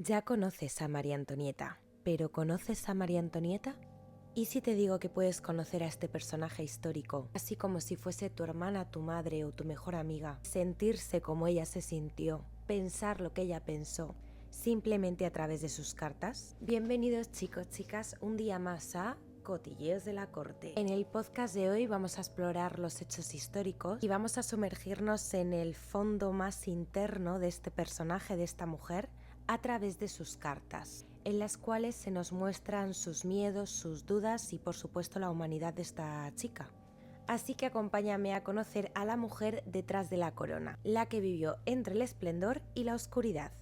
Ya conoces a María Antonieta, pero ¿conoces a María Antonieta? ¿Y si te digo que puedes conocer a este personaje histórico, así como si fuese tu hermana, tu madre o tu mejor amiga, sentirse como ella se sintió, pensar lo que ella pensó, simplemente a través de sus cartas? Bienvenidos chicos, chicas, un día más a Cotilleos de la Corte. En el podcast de hoy vamos a explorar los hechos históricos y vamos a sumergirnos en el fondo más interno de este personaje, de esta mujer, a través de sus cartas, en las cuales se nos muestran sus miedos, sus dudas y por supuesto la humanidad de esta chica. Así que acompáñame a conocer a la mujer detrás de la corona, la que vivió entre el esplendor y la oscuridad.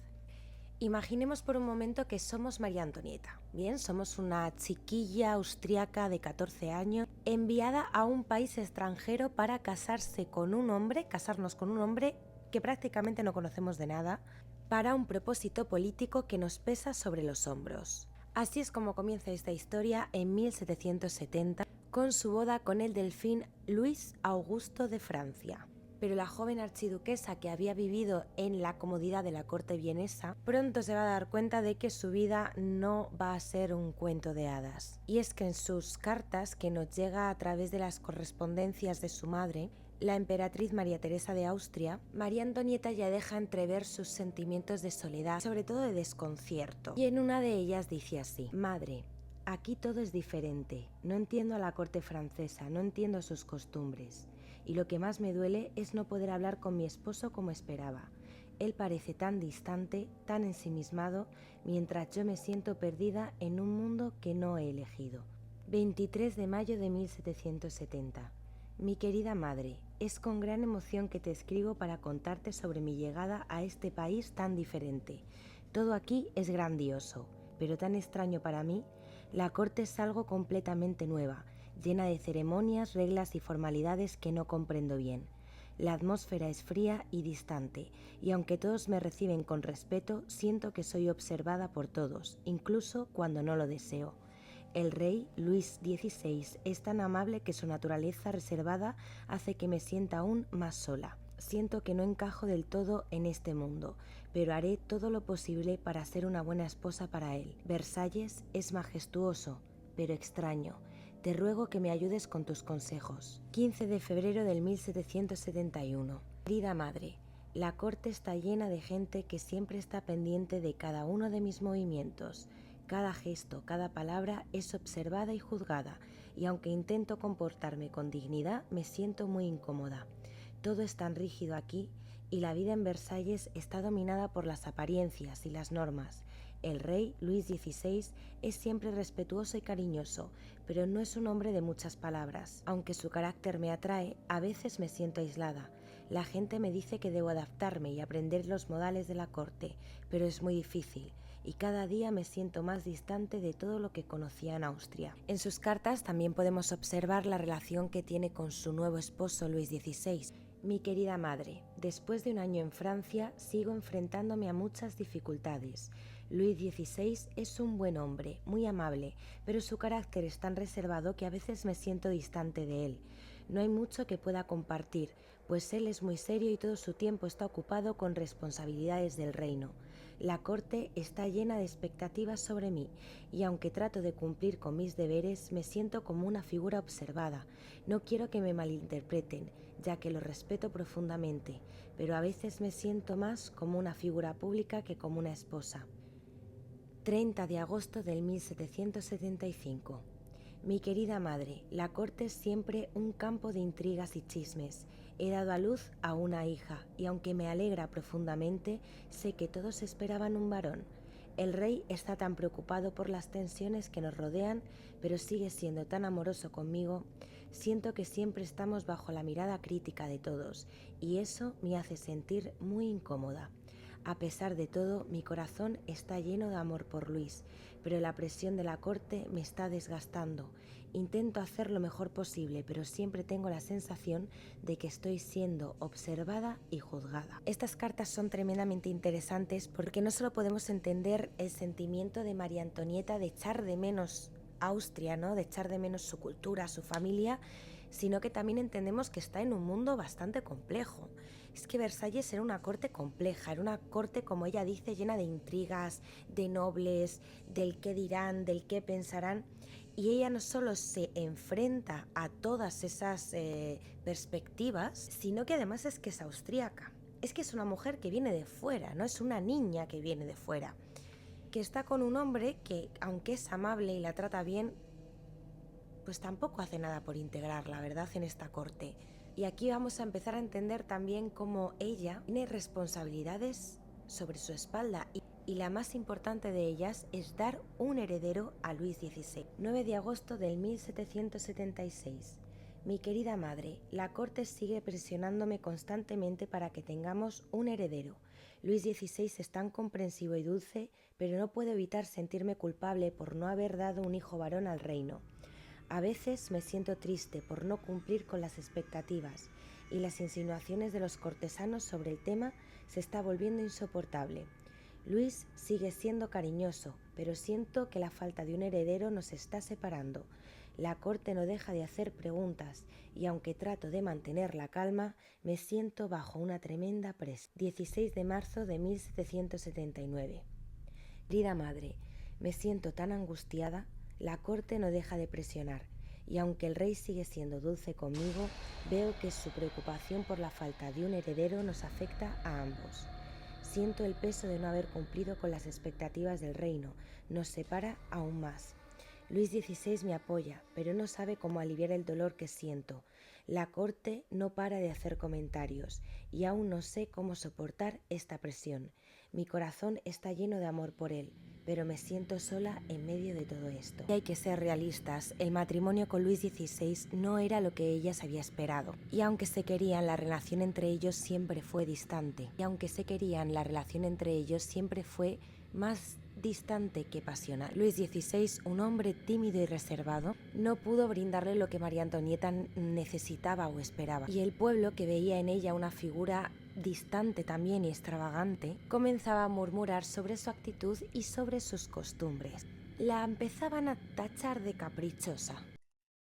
Imaginemos por un momento que somos María Antonieta. Bien, somos una chiquilla austriaca de 14 años enviada a un país extranjero para casarnos con un hombre que prácticamente no conocemos de nada, para un propósito político que nos pesa sobre los hombros. Así es como comienza esta historia en 1770 con su boda con el delfín Luis Augusto de Francia. Pero la joven archiduquesa, que había vivido en la comodidad de la corte vienesa, pronto se va a dar cuenta de que su vida no va a ser un cuento de hadas. Y es que en sus cartas, que nos llega a través de las correspondencias de su madre, la emperatriz María Teresa de Austria, María Antonieta ya deja entrever sus sentimientos de soledad, sobre todo de desconcierto. Y en una de ellas dice así: Madre, aquí todo es diferente. No entiendo a la corte francesa, no entiendo sus costumbres. Y lo que más me duele es no poder hablar con mi esposo como esperaba. Él parece tan distante, tan ensimismado, mientras yo me siento perdida en un mundo que no he elegido. 23 de mayo de 1770. Mi querida madre, es con gran emoción que te escribo para contarte sobre mi llegada a este país tan diferente. Todo aquí es grandioso, pero tan extraño para mí. La corte es algo completamente nueva, llena de ceremonias, reglas y formalidades que no comprendo bien. La atmósfera es fría y distante, y aunque todos me reciben con respeto, siento que soy observada por todos, incluso cuando no lo deseo. El rey Luis XVI es tan amable que su naturaleza reservada hace que me sienta aún más sola. Siento que no encajo del todo en este mundo, pero haré todo lo posible para ser una buena esposa para él. Versalles es majestuoso, pero extraño. Te ruego que me ayudes con tus consejos. 15 de febrero del 1771. Querida madre, la corte está llena de gente que siempre está pendiente de cada uno de mis movimientos. Cada gesto, cada palabra es observada y juzgada, y aunque intento comportarme con dignidad, me siento muy incómoda. Todo es tan rígido aquí, y la vida en Versalles está dominada por las apariencias y las normas. El rey Luis XVI es siempre respetuoso y cariñoso, pero no es un hombre de muchas palabras. Aunque su carácter me atrae, a veces me siento aislada. La gente me dice que debo adaptarme y aprender los modales de la corte, pero es muy difícil, y cada día me siento más distante de todo lo que conocía en Austria. En sus cartas también podemos observar la relación que tiene con su nuevo esposo Luis XVI. Mi querida madre, después de un año en Francia, sigo enfrentándome a muchas dificultades. Luis XVI es un buen hombre, muy amable, pero su carácter es tan reservado que a veces me siento distante de él. No hay mucho que pueda compartir, pues él es muy serio y todo su tiempo está ocupado con responsabilidades del reino. La corte está llena de expectativas sobre mí, y aunque trato de cumplir con mis deberes, me siento como una figura observada. No quiero que me malinterpreten, ya que lo respeto profundamente, pero a veces me siento más como una figura pública que como una esposa. 30 de agosto del 1775. Mi querida madre, la corte es siempre un campo de intrigas y chismes. He dado a luz a una hija, y aunque me alegra profundamente, sé que todos esperaban un varón. El rey está tan preocupado por las tensiones que nos rodean, pero sigue siendo tan amoroso conmigo. Siento que siempre estamos bajo la mirada crítica de todos, y eso me hace sentir muy incómoda. A pesar de todo, mi corazón está lleno de amor por Luis, pero la presión de la corte me está desgastando. Intento hacer lo mejor posible, pero siempre tengo la sensación de que estoy siendo observada y juzgada. Estas cartas son tremendamente interesantes porque no solo podemos entender el sentimiento de María Antonieta de echar de menos Austria, ¿no? De echar de menos su cultura, su familia, sino que también entendemos que está en un mundo bastante complejo. Es que Versalles era una corte compleja, era una corte, como ella dice, llena de intrigas, de nobles, del qué dirán, del qué pensarán. Y ella no solo se enfrenta a todas esas perspectivas, sino que además es que es austríaca. Es que es una mujer que viene de fuera, no es una niña que viene de fuera, que está con un hombre que, aunque es amable y la trata bien, pues tampoco hace nada por integrarla, ¿verdad?, en esta corte. Y aquí vamos a empezar a entender también cómo ella tiene responsabilidades sobre su espalda y la más importante de ellas es dar un heredero a Luis XVI. 9 de agosto del 1776. Mi querida madre, la corte sigue presionándome constantemente para que tengamos un heredero. Luis XVI es tan comprensivo y dulce, pero no puedo evitar sentirme culpable por no haber dado un hijo varón al reino. A veces me siento triste por no cumplir con las expectativas y las insinuaciones de los cortesanos sobre el tema se está volviendo insoportable. Luis sigue siendo cariñoso, pero siento que la falta de un heredero nos está separando. La corte no deja de hacer preguntas y aunque trato de mantener la calma, me siento bajo una tremenda presión. 16 de marzo de 1779. Querida madre, me siento tan angustiada. La corte no deja de presionar, y aunque el rey sigue siendo dulce conmigo, veo que su preocupación por la falta de un heredero nos afecta a ambos. Siento el peso de no haber cumplido con las expectativas del reino, nos separa aún más. Luis XVI me apoya, pero no sabe cómo aliviar el dolor que siento. La corte no para de hacer comentarios, y aún no sé cómo soportar esta presión. Mi corazón está lleno de amor por él, pero me siento sola en medio de todo esto. Y hay que ser realistas, el matrimonio con Luis XVI no era lo que ella se había esperado. Y aunque se querían, la relación entre ellos siempre fue distante. Más distante que pasional. Luis XVI, un hombre tímido y reservado, no pudo brindarle lo que María Antonieta necesitaba o esperaba. Y el pueblo, que veía en ella una figura distante también y extravagante, comenzaba a murmurar sobre su actitud y sobre sus costumbres. La empezaban a tachar de caprichosa.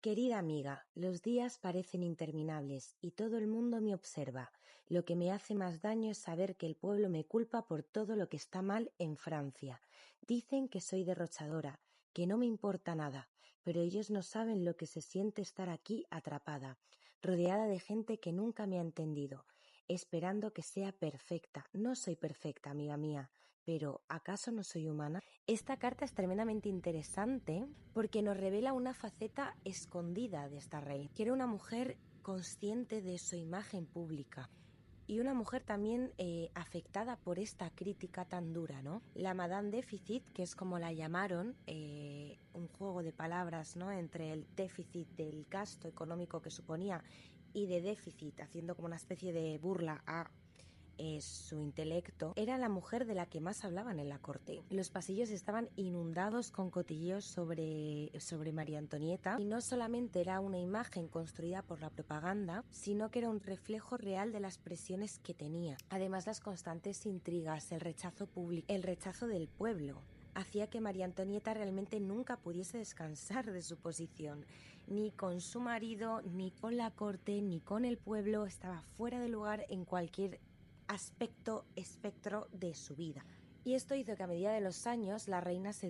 Querida amiga, los días parecen interminables y todo el mundo me observa. Lo que me hace más daño es saber que el pueblo me culpa por todo lo que está mal en Francia. Dicen que soy derrochadora, que no me importa nada, pero ellos no saben lo que se siente estar aquí atrapada, rodeada de gente que nunca me ha entendido, esperando que sea perfecta. No soy perfecta, amiga mía, pero ¿acaso no soy humana? Esta carta es tremendamente interesante porque nos revela una faceta escondida de esta reina, que era una mujer consciente de su imagen pública y una mujer también afectada por esta crítica tan dura, ¿no? La Madame Déficit, que es como la llamaron, un juego de palabras, ¿no?, entre el déficit del gasto económico que suponía y de déficit, haciendo como una especie de burla a su intelecto, era la mujer de la que más hablaban en la corte. Los pasillos estaban inundados con cotilleos sobre María Antonieta, y no solamente era una imagen construida por la propaganda, sino que era un reflejo real de las presiones que tenía. Además, las constantes intrigas, el rechazo público, el rechazo del pueblo, hacía que María Antonieta realmente nunca pudiese descansar de su posición. Ni con su marido, ni con la corte, ni con el pueblo. Estaba fuera de lugar en cualquier espectro de su vida. Y esto hizo que a medida de los años la reina se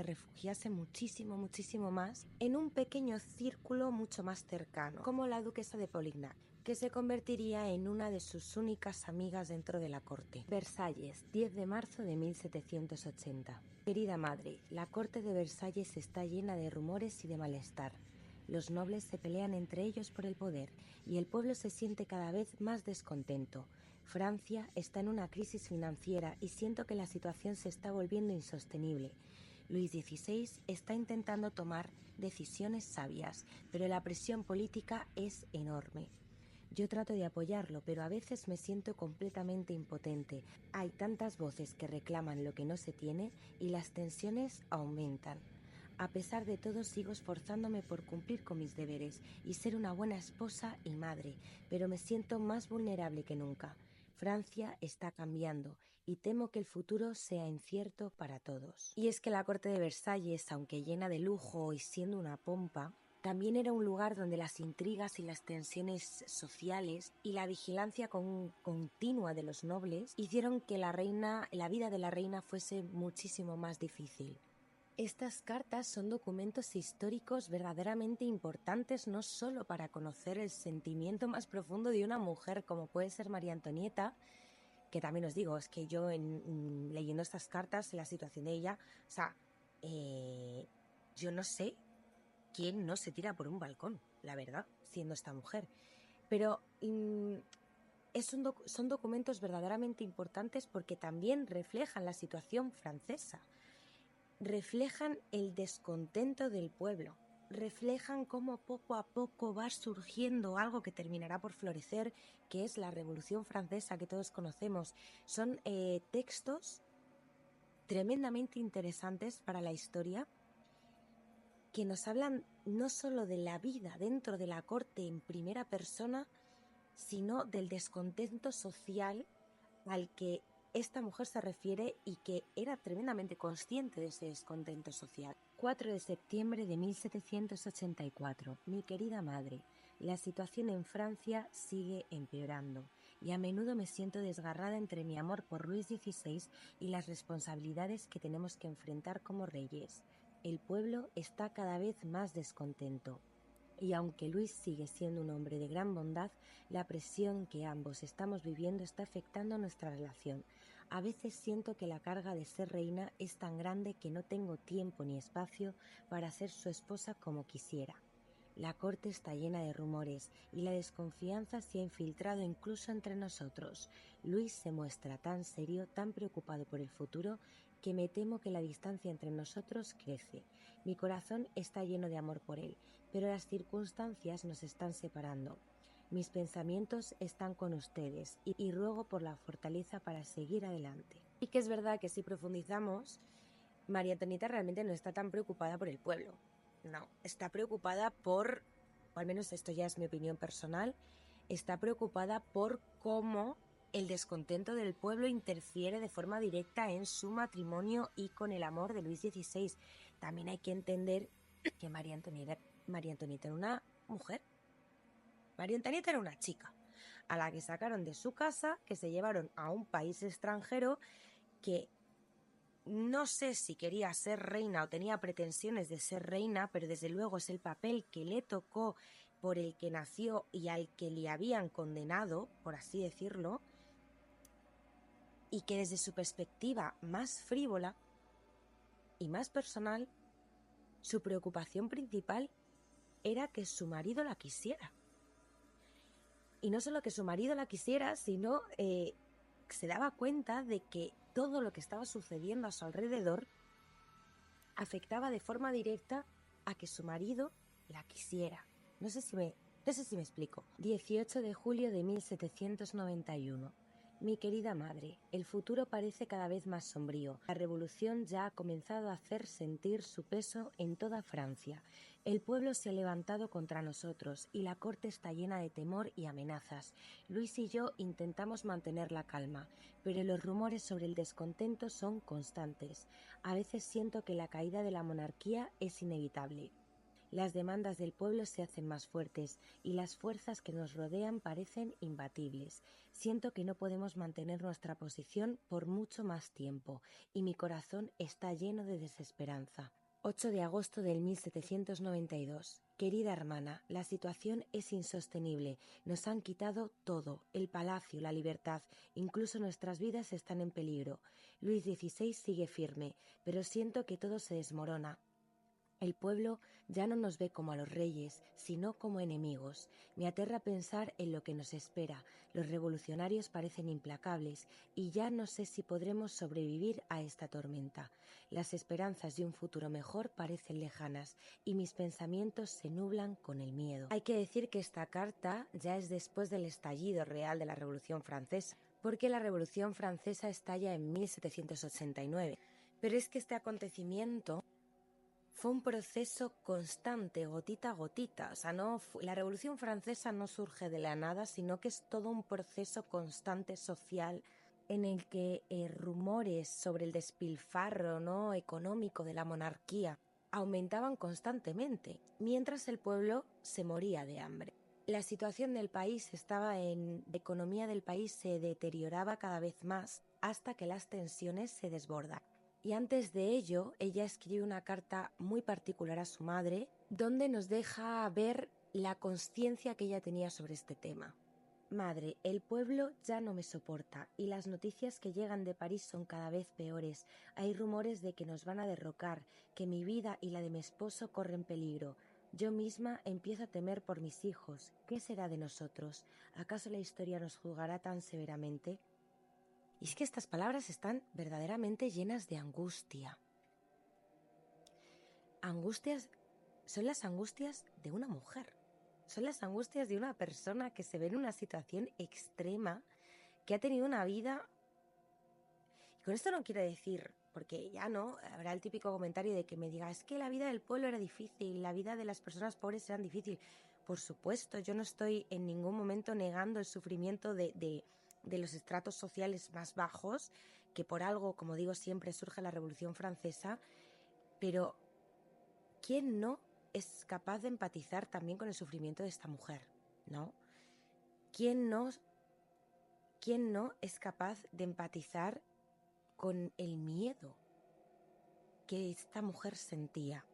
refugiase muchísimo más en un pequeño círculo mucho más cercano, como la duquesa de Polignac, que se convertiría en una de sus únicas amigas dentro de la corte. Versalles, 10 de marzo de 1780. Querida madre, la corte de Versalles está llena de rumores y de malestar. Los nobles se pelean entre ellos por el poder y el pueblo se siente cada vez más descontento. Francia está en una crisis financiera y siento que la situación se está volviendo insostenible. Luis XVI está intentando tomar decisiones sabias, pero la presión política es enorme. Yo trato de apoyarlo, pero a veces me siento completamente impotente. Hay tantas voces que reclaman lo que no se tiene y las tensiones aumentan. A pesar de todo, sigo esforzándome por cumplir con mis deberes y ser una buena esposa y madre, pero me siento más vulnerable que nunca. Francia está cambiando y temo que el futuro sea incierto para todos. Y es que la corte de Versalles, aunque llena de lujo y siendo una pompa, También era un lugar donde las intrigas y las tensiones sociales y la vigilancia continua de los nobles hicieron que la vida de la reina fuese muchísimo más difícil. Estas cartas son documentos históricos verdaderamente importantes, no solo para conocer el sentimiento más profundo de una mujer como puede ser María Antonieta, que también os digo, es que yo leyendo estas cartas, la situación de ella, o sea, yo no sé quién no se tira por un balcón, la verdad, siendo esta mujer. Pero son documentos verdaderamente importantes porque también reflejan la situación francesa, reflejan el descontento del pueblo, reflejan cómo poco a poco va surgiendo algo que terminará por florecer, que es la Revolución Francesa que todos conocemos. Son textos tremendamente interesantes para la historia, que nos hablan no solo de la vida dentro de la corte en primera persona, sino del descontento social al que esta mujer se refiere y que era tremendamente consciente de ese descontento social. 4 de septiembre de 1784. Mi querida madre, la situación en Francia sigue empeorando y a menudo me siento desgarrada entre mi amor por Luis XVI y las responsabilidades que tenemos que enfrentar como reyes. El pueblo está cada vez más descontento. Y aunque Luis sigue siendo un hombre de gran bondad, la presión que ambos estamos viviendo está afectando nuestra relación. A veces siento que la carga de ser reina es tan grande que no tengo tiempo ni espacio para ser su esposa como quisiera. La corte está llena de rumores y la desconfianza se ha infiltrado incluso entre nosotros. Luis se muestra tan serio, tan preocupado por el futuro, que me temo que la distancia entre nosotros crece. Mi corazón está lleno de amor por él, pero las circunstancias nos están separando. Mis pensamientos están con ustedes y ruego por la fortaleza para seguir adelante. Y que es verdad que si profundizamos, María Antonieta realmente no está tan preocupada por el pueblo. No, está preocupada por, o al menos esto ya es mi opinión personal, está preocupada por cómo el descontento del pueblo interfiere de forma directa en su matrimonio y con el amor de Luis XVI. También hay que entender que María Antonieta era una mujer. María Antonieta era una chica a la que sacaron de su casa, que se llevaron a un país extranjero, que no sé si quería ser reina o tenía pretensiones de ser reina, pero desde luego es el papel que le tocó, por el que nació y al que le habían condenado, por así decirlo, y que desde su perspectiva más frívola y más personal, su preocupación principal era que su marido la quisiera. Y no solo que su marido la quisiera, sino se daba cuenta de que todo lo que estaba sucediendo a su alrededor afectaba de forma directa a que su marido la quisiera. No sé si me explico. 18 de julio de 1791. Mi querida madre, el futuro parece cada vez más sombrío. La revolución ya ha comenzado a hacer sentir su peso en toda Francia. El pueblo se ha levantado contra nosotros y la corte está llena de temor y amenazas. Luis y yo intentamos mantener la calma, pero los rumores sobre el descontento son constantes. A veces siento que la caída de la monarquía es inevitable. Las demandas del pueblo se hacen más fuertes y las fuerzas que nos rodean parecen imbatibles. Siento que no podemos mantener nuestra posición por mucho más tiempo y mi corazón está lleno de desesperanza. 8 de agosto del 1792. Querida hermana, la situación es insostenible. Nos han quitado todo, el palacio, la libertad, incluso nuestras vidas están en peligro. Luis XVI sigue firme, pero siento que todo se desmorona. El pueblo ya no nos ve como a los reyes, sino como enemigos. Me aterra pensar en lo que nos espera. Los revolucionarios parecen implacables y ya no sé si podremos sobrevivir a esta tormenta. Las esperanzas de un futuro mejor parecen lejanas y mis pensamientos se nublan con el miedo. Hay que decir que esta carta ya es después del estallido real de la Revolución Francesa, porque la Revolución Francesa estalla en 1789. Pero es que este acontecimiento fue un proceso constante, gotita a gotita. O sea, la Revolución Francesa no surge de la nada, sino que es todo un proceso constante social en el que rumores sobre el despilfarro, ¿no?, económico de la monarquía aumentaban constantemente, mientras el pueblo se moría de hambre. La situación del país la economía del país se deterioraba cada vez más hasta que las tensiones se desbordan. Y antes de ello, ella escribe una carta muy particular a su madre, donde nos deja ver la consciencia que ella tenía sobre este tema. Madre, el pueblo ya no me soporta y las noticias que llegan de París son cada vez peores. Hay rumores de que nos van a derrocar, que mi vida y la de mi esposo corren peligro. Yo misma empiezo a temer por mis hijos. ¿Qué será de nosotros? ¿Acaso la historia nos juzgará tan severamente? Y es que estas palabras están verdaderamente llenas de angustia. Angustias son las angustias de una mujer. Son las angustias de una persona que se ve en una situación extrema, que ha tenido una vida... Y con esto no quiero decir, porque ya no, habrá el típico comentario de que me diga, es que la vida del pueblo era difícil, la vida de las personas pobres era difícil. Por supuesto, yo no estoy en ningún momento negando el sufrimiento de los estratos sociales más bajos, que por algo, como digo siempre, surge la Revolución Francesa, pero ¿quién no es capaz de empatizar también con el sufrimiento de esta mujer? ¿No? ¿Quién no es capaz de empatizar con el miedo que esta mujer sentía?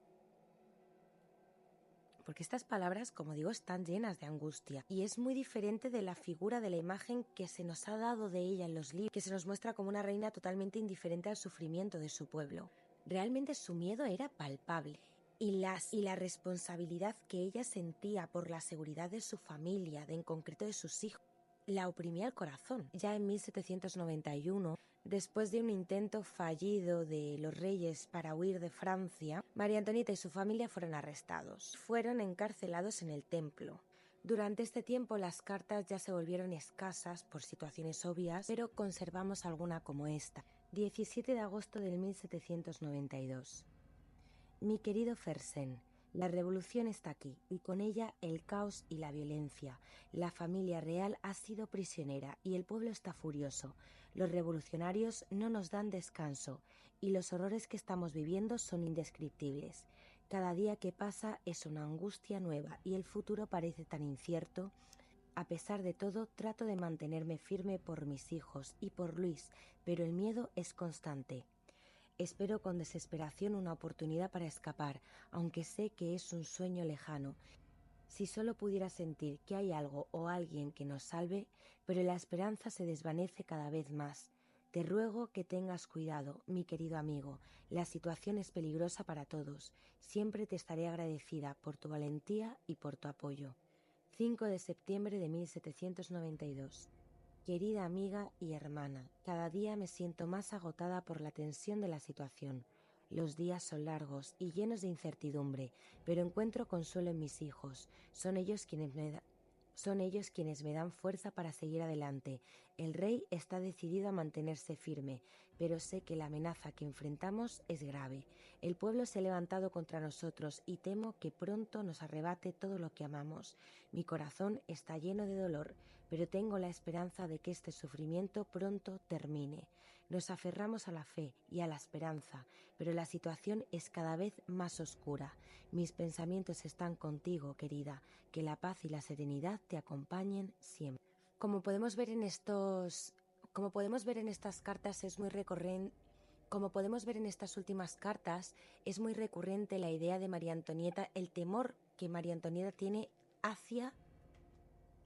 Porque estas palabras, como digo, están llenas de angustia y es muy diferente de la figura, de la imagen que se nos ha dado de ella en los libros, que se nos muestra como una reina totalmente indiferente al sufrimiento de su pueblo. Realmente su miedo era palpable y la responsabilidad que ella sentía por la seguridad de su familia, en concreto de sus hijos, la oprimía el corazón. Ya en 1791, después de un intento fallido de los reyes para huir de Francia, María Antonieta y su familia fueron arrestados. Fueron encarcelados en el templo. Durante este tiempo las cartas ya se volvieron escasas por situaciones obvias, pero conservamos alguna como esta. 17 de agosto de 1792. Mi querido Fersen, la revolución está aquí y con ella el caos y la violencia. La familia real ha sido prisionera y el pueblo está furioso. Los revolucionarios no nos dan descanso y los horrores que estamos viviendo son indescriptibles. Cada día que pasa es una angustia nueva y el futuro parece tan incierto. A pesar de todo, trato de mantenerme firme por mis hijos y por Luis, pero el miedo es constante. Espero con desesperación una oportunidad para escapar, aunque sé que es un sueño lejano. Si solo pudiera sentir que hay algo o alguien que nos salve, pero la esperanza se desvanece cada vez más. Te ruego que tengas cuidado, mi querido amigo. La situación es peligrosa para todos. Siempre te estaré agradecida por tu valentía y por tu apoyo. 5 de septiembre de 1792. Querida amiga y hermana, cada día me siento más agotada por la tensión de la situación. Los días son largos y llenos de incertidumbre, pero encuentro consuelo en mis hijos. Son ellos quienes me dan fuerza para seguir adelante. El rey está decidido a mantenerse firme, pero sé que la amenaza que enfrentamos es grave. El pueblo se ha levantado contra nosotros y temo que pronto nos arrebate todo lo que amamos. Mi corazón está lleno de dolor, pero tengo la esperanza de que este sufrimiento pronto termine. Nos aferramos a la fe y a la esperanza, pero la situación es cada vez más oscura. Mis pensamientos están contigo, querida. Que la paz y la serenidad te acompañen siempre. Como podemos ver en estas cartas como podemos ver en estas últimas cartas, es muy recurrente la idea de María Antonieta, el temor que María Antonieta tiene hacia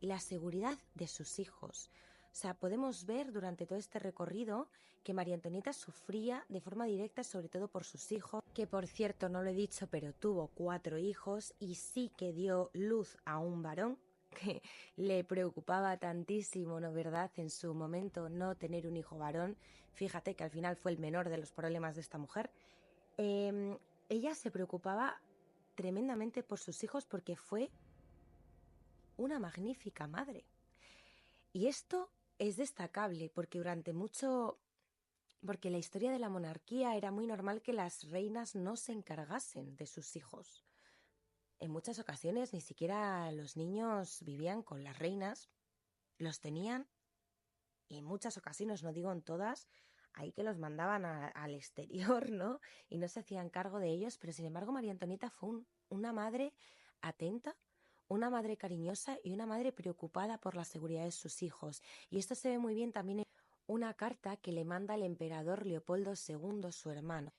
la seguridad de sus hijos. O sea, podemos ver durante todo este recorrido que María Antonieta sufría de forma directa, sobre todo por sus hijos, que por cierto no lo he dicho, pero tuvo 4 hijos y sí que dio luz a un varón, que le preocupaba tantísimo, ¿no verdad?, en su momento no tener un hijo varón. Fíjate que al final fue el menor de los problemas de esta mujer. Ella se preocupaba tremendamente por sus hijos porque fue una magnífica madre. Y esto es destacable porque porque la historia de la monarquía era muy normal que las reinas no se encargasen de sus hijos. En muchas ocasiones ni siquiera los niños vivían con las reinas, los tenían y en muchas ocasiones, no digo en todas, ahí que los mandaban al exterior, ¿no? Y no se hacían cargo de ellos, pero sin embargo María Antonieta fue una madre atenta, una madre cariñosa y una madre preocupada por la seguridad de sus hijos. Y esto se ve muy bien también en una carta que le manda el emperador Leopoldo II, su hermano.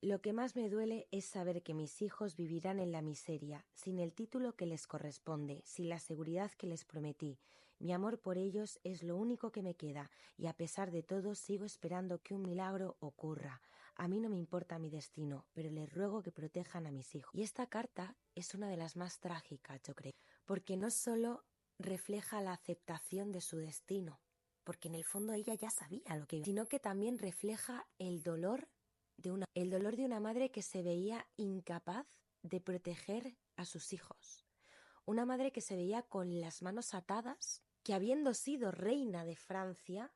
Lo que más me duele es saber que mis hijos vivirán en la miseria, sin el título que les corresponde, sin la seguridad que les prometí. Mi amor por ellos es lo único que me queda, y a pesar de todo sigo esperando que un milagro ocurra. A mí no me importa mi destino, pero les ruego que protejan a mis hijos. Y esta carta es una de las más trágicas, yo creo, porque no solo refleja la aceptación de su destino, porque en el fondo ella ya sabía lo que iba, sino que también refleja el dolor de una madre que se veía incapaz de proteger a sus hijos. Una madre que se veía con las manos atadas, que habiendo sido reina de Francia,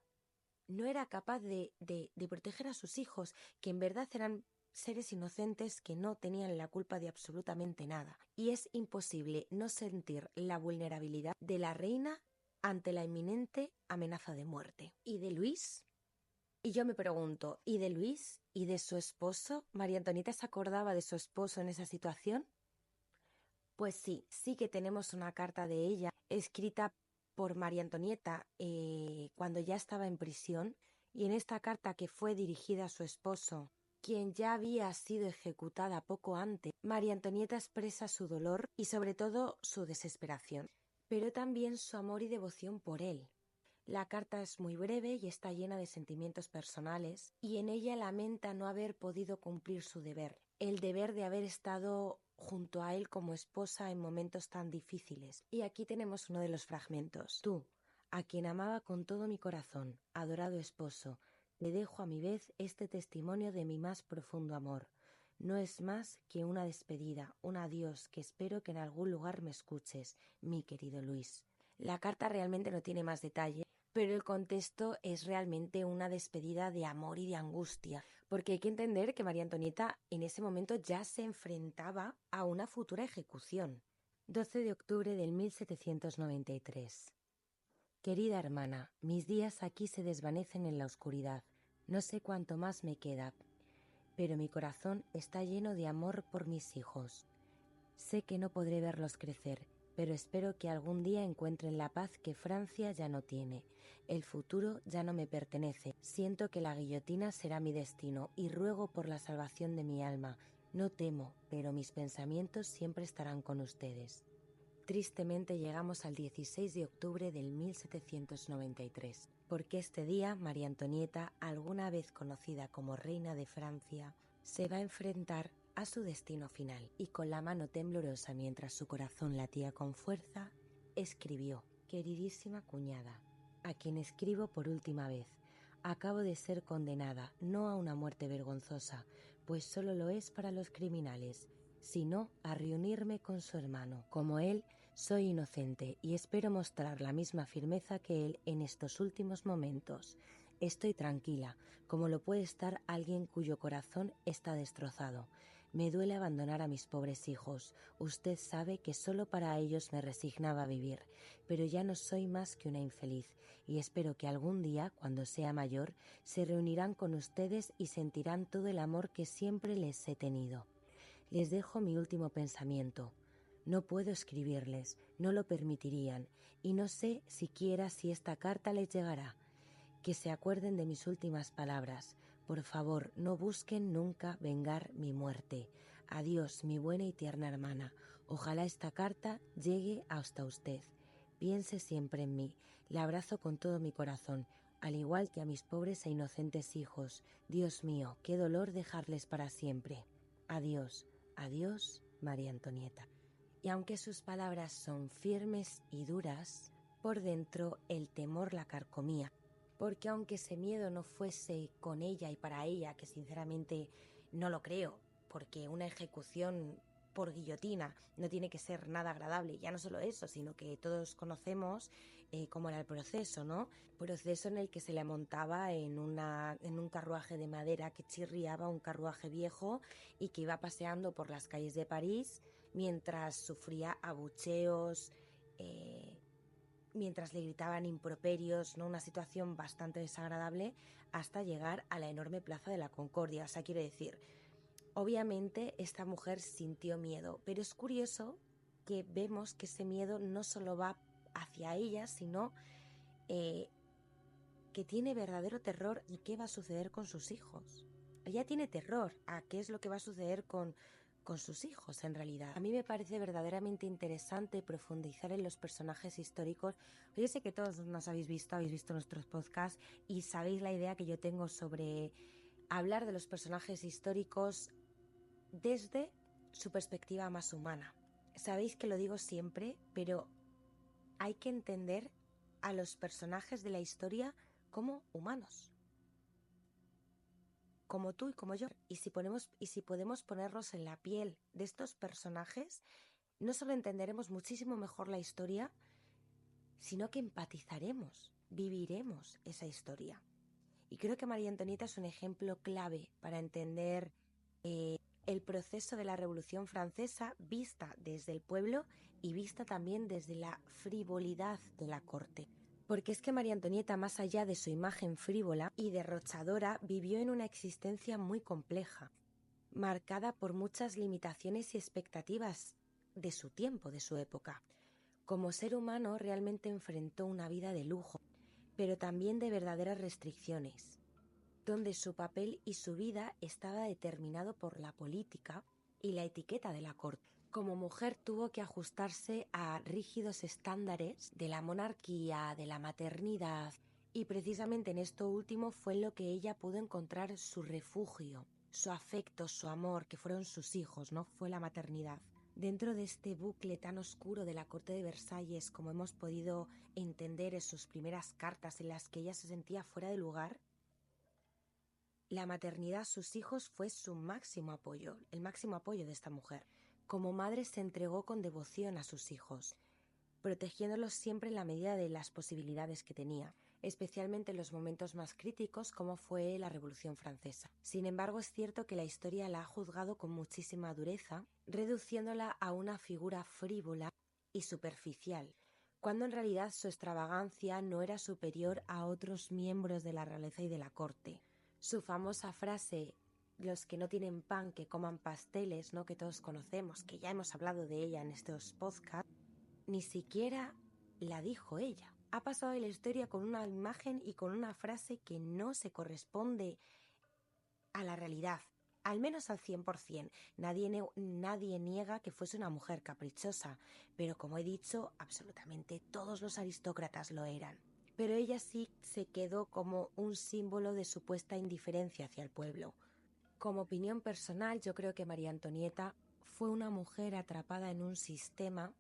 no era capaz de proteger a sus hijos, que en verdad eran seres inocentes que no tenían la culpa de absolutamente nada. Y es imposible no sentir la vulnerabilidad de la reina ante la inminente amenaza de muerte. ¿Y de Luis? Y yo me pregunto, ¿y de Luis? ¿Y de su esposo? ¿María Antonieta se acordaba de su esposo en esa situación? Pues sí que tenemos una carta de ella escrita por María Antonieta cuando ya estaba en prisión, y en esta carta, que fue dirigida a su esposo, quien ya había sido ejecutada poco antes, María Antonieta expresa su dolor y sobre todo su desesperación, pero también su amor y devoción por él. La carta es muy breve y está llena de sentimientos personales, y en ella lamenta no haber podido cumplir su deber, el deber de haber estado junto a él como esposa en momentos tan difíciles. Y aquí tenemos uno de los fragmentos. Tú, a quien amaba con todo mi corazón, adorado esposo, te dejo a mi vez este testimonio de mi más profundo amor. No es más que una despedida, un adiós que espero que en algún lugar me escuches, mi querido Luis. La carta realmente no tiene más detalle, pero el contexto es realmente una despedida de amor y de angustia, porque hay que entender que María Antonieta en ese momento ya se enfrentaba a una futura ejecución. 12 de octubre del 1793. Querida hermana, mis días aquí se desvanecen en la oscuridad. No sé cuánto más me queda, pero mi corazón está lleno de amor por mis hijos. Sé que no podré verlos crecer, pero espero que algún día encuentren la paz que Francia ya no tiene. El futuro ya no me pertenece. Siento que la guillotina será mi destino y ruego por la salvación de mi alma. No temo, pero mis pensamientos siempre estarán con ustedes. Tristemente llegamos al 16 de octubre del 1793, porque este día María Antonieta, alguna vez conocida como reina de Francia, se va a enfrentar a su destino final, y con la mano temblorosa mientras su corazón latía con fuerza, escribió: queridísima cuñada, a quien escribo por última vez, acabo de ser condenada no a una muerte vergonzosa, pues solo lo es para los criminales, sino a reunirme con su hermano. Como él, soy inocente y espero mostrar la misma firmeza que él en estos últimos momentos. Estoy tranquila, como lo puede estar alguien cuyo corazón está destrozado. Me duele abandonar a mis pobres hijos. Usted sabe que solo para ellos me resignaba a vivir, pero ya no soy más que una infeliz, y espero que algún día, cuando sea mayor, se reunirán con ustedes y sentirán todo el amor que siempre les he tenido. Les dejo mi último pensamiento. No puedo escribirles, no lo permitirían, y no sé siquiera si esta carta les llegará. Que se acuerden de mis últimas palabras. Por favor, no busquen nunca vengar mi muerte. Adiós, mi buena y tierna hermana. Ojalá esta carta llegue hasta usted. Piense siempre en mí. La abrazo con todo mi corazón, al igual que a mis pobres e inocentes hijos. Dios mío, qué dolor dejarles para siempre. Adiós, adiós, María Antonieta. Y aunque sus palabras son firmes y duras, por dentro el temor la carcomía. Porque aunque ese miedo no fuese con ella y para ella, que sinceramente no lo creo, porque una ejecución por guillotina no tiene que ser nada agradable, ya no solo eso, sino que todos conocemos cómo era el proceso, ¿no? Proceso en el que se le montaba en un carruaje de madera que chirriaba, un carruaje viejo, y que iba paseando por las calles de París mientras sufría abucheos, mientras le gritaban improperios, ¿no? Una situación bastante desagradable, hasta llegar a la enorme plaza de la Concordia. O sea, quiero decir, obviamente esta mujer sintió miedo, pero es curioso que vemos que ese miedo no solo va hacia ella, sino que tiene verdadero terror y qué va a suceder con sus hijos. Ella tiene terror a qué es lo que va a suceder con sus hijos, en realidad. A mí me parece verdaderamente interesante profundizar en los personajes históricos. Yo sé que todos nos habéis visto nuestros podcasts y sabéis la idea que yo tengo sobre hablar de los personajes históricos desde su perspectiva más humana. Sabéis que lo digo siempre, pero hay que entender a los personajes de la historia como humanos, como tú y como yo. Y si podemos ponernos en la piel de estos personajes, no solo entenderemos muchísimo mejor la historia, sino que empatizaremos, viviremos esa historia. Y creo que María Antonieta es un ejemplo clave para entender el proceso de la Revolución Francesa, vista desde el pueblo y vista también desde la frivolidad de la corte. Porque es que María Antonieta, más allá de su imagen frívola y derrochadora, vivió en una existencia muy compleja, marcada por muchas limitaciones y expectativas de su tiempo, de su época. Como ser humano realmente enfrentó una vida de lujo, pero también de verdaderas restricciones, donde su papel y su vida estaba determinado por la política y la etiqueta de la corte. Como mujer tuvo que ajustarse a rígidos estándares de la monarquía, de la maternidad, y precisamente en esto último fue en lo que ella pudo encontrar su refugio, su afecto, su amor, que fueron sus hijos, ¿no? Fue la maternidad. Dentro de este bucle tan oscuro de la corte de Versalles, como hemos podido entender en sus primeras cartas en las que ella se sentía fuera de lugar, la maternidad, sus hijos, fue su máximo apoyo, el máximo apoyo de esta mujer. Como madre se entregó con devoción a sus hijos, protegiéndolos siempre en la medida de las posibilidades que tenía, especialmente en los momentos más críticos como fue la Revolución Francesa. Sin embargo, es cierto que la historia la ha juzgado con muchísima dureza, reduciéndola a una figura frívola y superficial, cuando en realidad su extravagancia no era superior a otros miembros de la realeza y de la corte. Su famosa frase, los que no tienen pan que coman pasteles, ¿no?, que todos conocemos, que ya hemos hablado de ella en estos podcasts, ni siquiera la dijo ella. Ha pasado de la historia con una imagen y con una frase que no se corresponde a la realidad, al menos al 100%. Nadie niega que fuese una mujer caprichosa, pero como he dicho, absolutamente todos los aristócratas lo eran. Pero ella sí se quedó como un símbolo de supuesta indiferencia hacia el pueblo. Como opinión personal, yo creo que María Antonieta fue una mujer atrapada en un sistema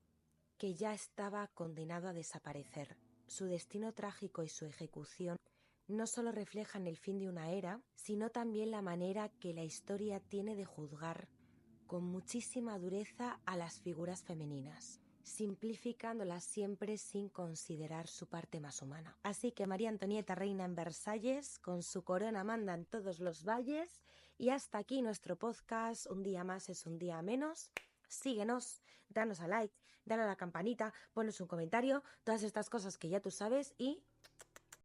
que ya estaba condenado a desaparecer. Su destino trágico y su ejecución no solo reflejan el fin de una era, sino también la manera que la historia tiene de juzgar con muchísima dureza a las figuras femeninas, simplificándolas siempre sin considerar su parte más humana. Así que María Antonieta reina en Versalles, con su corona manda en todos los valles, y hasta aquí nuestro podcast. Un día más es un día menos. Síguenos, danos a like, dale a la campanita, ponos un comentario, todas estas cosas que ya tú sabes, y